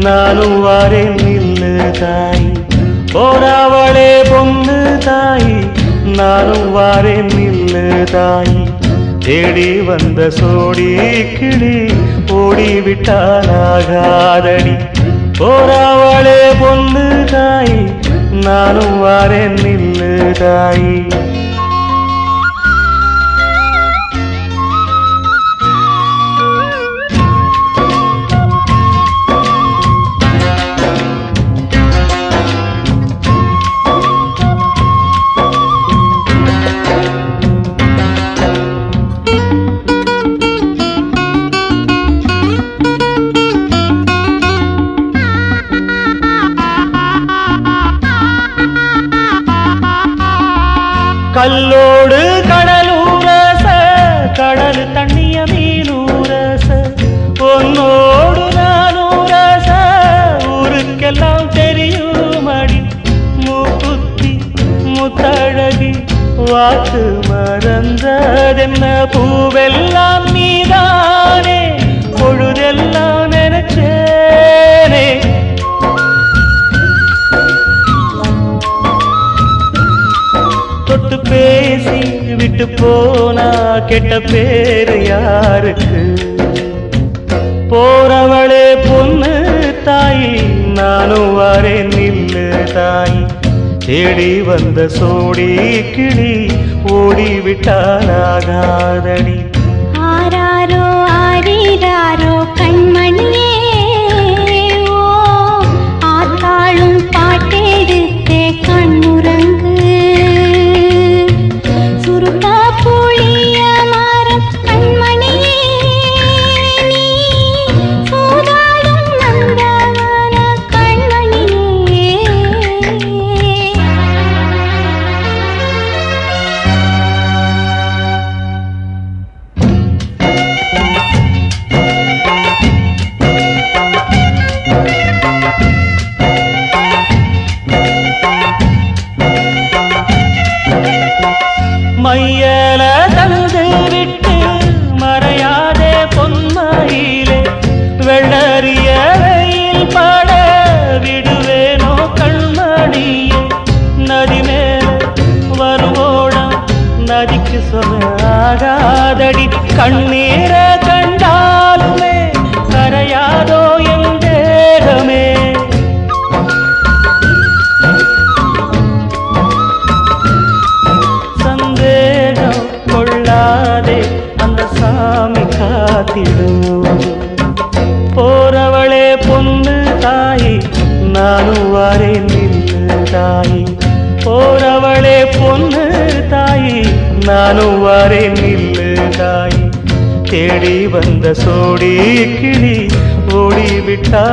நானும் வாரேன் நில்லு தாய் போராவளே பொண்ணு தாய் நானும் வாரேன் நில்லு தாய் தேடி வந்த சோடி கிளி ஓடிவிட்டாலாகாதடி போராவளே பொண்ணு தாய் நானும் வாரேன் நில்லு தாய் கல்லோடு கடலூரச கடல் தண்ணிய மீனூரச பொன்னோடு நானூரச ஊருக்கெல்லாம் தெரியுமடி மூக்குத்தி முத்தழகி வாக்கு மறந்ததென்ன பூவெல்லாம் நீதானே பொழுதெல்லாம் நினைச்சேனே தொட்டு பேசி விட்டு போனா கெட்ட பேரு யாருக்கு போறவளே பொண்ணு தாய் நானும் வாரேன் நில்லு தாய் தேடி வந்த சோடி கிளி ஓடிவிட்டாலாகாதடி ஆராரோ ஆரீராரோ கண்மணியே ஓ ஆத்தாளும் பாட்டெடுத்தே கண்ணுறங்கு சுருக்கா புளிய மரம் கண்மணியே நீ சூதாடும் நந்தவன கண்மணியே மையல தழுது விட்டு மறையாதே பொன்மையிலே வெள்ளறிய வெயில் பட விடுவேனோ கண்மணியே நதி மேல வருவோடம் நதிக்கு சொல்லாகாதடி கண்ணீர கண்டாலுமே கரையாதோ என் தேகமே சந்தேகம் கொள்ளாதே அந்த சாமி காத்திடும் போறவளே பொண்ணு தாய் நானும் வாரேன் நில்லு தாய் போறவளே பொண்ணு தாய் நானும் வாரேன் நில்லு தாய் தேடி வந்த சோடி கிளி ஓடிவிட்டாலாகாதடி